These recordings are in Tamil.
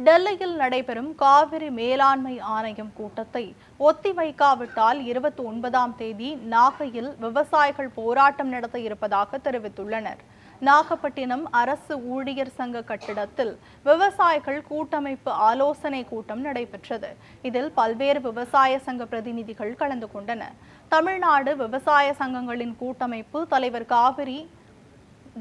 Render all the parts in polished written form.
டெல்லியில் நடைபெறும் காவிரி மேலாண்மை ஆணையம் கூட்டத்தை ஒத்திவைக்காவிட்டால் 29ஆம் தேதி நாகையில் விவசாயிகள் போராட்டம் நடத்த இருப்பதாக தெரிவித்துள்ளனர். நாகப்பட்டினம் அரசு ஊழியர் சங்க கட்டிடத்தில் விவசாயிகள் கூட்டமைப்பு ஆலோசனை கூட்டம் நடைபெற்றது. இதில் பல்வேறு விவசாய சங்க பிரதிநிதிகள் கலந்து கொண்டனர். தமிழ்நாடு விவசாய சங்கங்களின் கூட்டமைப்பு தலைவர் காவிரி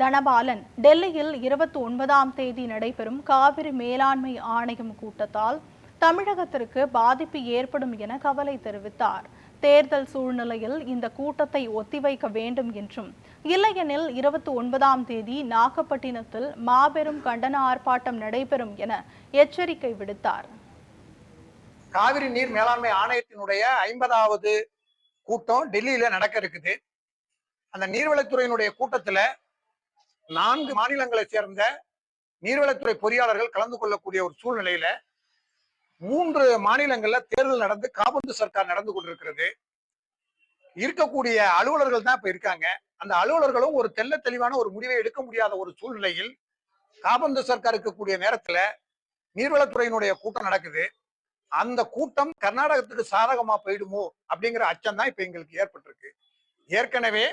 தனபாலன் டெல்லியில் 29ஆம் தேதி நடைபெறும் காவிரி மேலாண்மை ஆணையம் கூட்டத்தால் தமிழகத்திற்கு பாதிப்பு ஏற்படும் என கவலை தெரிவித்தார். தேர்தல் சூழ்நிலையில் இந்த கூட்டத்தை ஒத்திவைக்க வேண்டும் என்றும், இல்லையெனில் 29ஆம் தேதி நாகப்பட்டினத்தில் மாபெரும் கண்டன ஆர்ப்பாட்டம் நடைபெறும் என எச்சரிக்கை விடுத்தார். காவிரி நீர் மேலாண்மை ஆணையத்தினுடைய 50வது கூட்டம் டெல்லியில நடக்க இருக்குது. அந்த நீர்வளத்துறையினுடைய கூட்டத்துல 4 மாநிலங்களை சேர்ந்த நீர்வளத்துறை பொறியாளர்கள் கலந்து கொள்ளக்கூடிய ஒரு சூழ்நிலையில 3 மாநிலங்கள்ல தேர்தல் நடந்து காபந்து சர்க்கார் நடந்து கொண்டிருக்கிறது. இருக்கக்கூடிய அலுவலர்கள் தான் இப்ப இருக்காங்க. அந்த அலுவலர்களும் ஒரு தெள்ள தெளிவான ஒரு முடிவை எடுக்க முடியாத ஒரு சூழ்நிலையில் காபந்து சர்க்கார் இருக்கக்கூடிய நேரத்துல நீர்வளத்துறையினுடைய கூட்டம் நடக்குது. அந்த கூட்டம் கர்நாடகத்துக்கு சாதகமா போயிடுமோ அப்படிங்கிற அச்சம் தான் இப்ப எங்களுக்கு ஏற்பட்டிருக்கு. ஏற்கனவே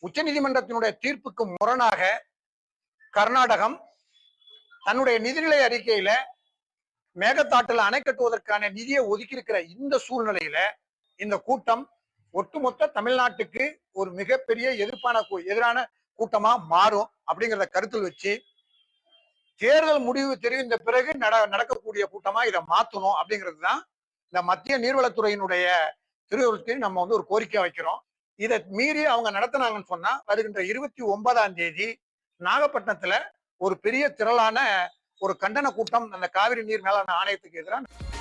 உச்சநீதிமன்றத்தினுடைய தீர்ப்புக்கு முரணாக கர்நாடகம் தன்னுடைய நிதிநிலை அறிக்கையில மேகதாட்டுல அணை கட்டுவதற்கான நிதியை ஒதுக்கி இருக்கிற இந்த சூழ்நிலையில இந்த கூட்டம் ஒட்டுமொத்த தமிழ்நாட்டுக்கு ஒரு மிகப்பெரிய எதிரான கூட்டமா மாறும் அப்படிங்கிறத கருத்தில் வச்சு தேர்தல் முடிவு தெரிவித்த பிறகு நடக்கக்கூடிய கூட்டமா இதை மாத்தணும் அப்படிங்கிறது தான் இந்த மத்திய நீர்வளத்துறையினுடைய திருவுறுத்தி நம்ம ஒரு கோரிக்கை வைக்கிறோம். இதை மீறி அவங்க நடத்தினாங்கன்னு சொன்னா வருகின்ற 29ஆம் தேதி நாகப்பட்டினத்துல ஒரு பெரிய திரளான ஒரு கண்டன கூட்டம் அந்த காவிரி நீர் மேலாண்மை ஆணையத்துக்கு எதிராக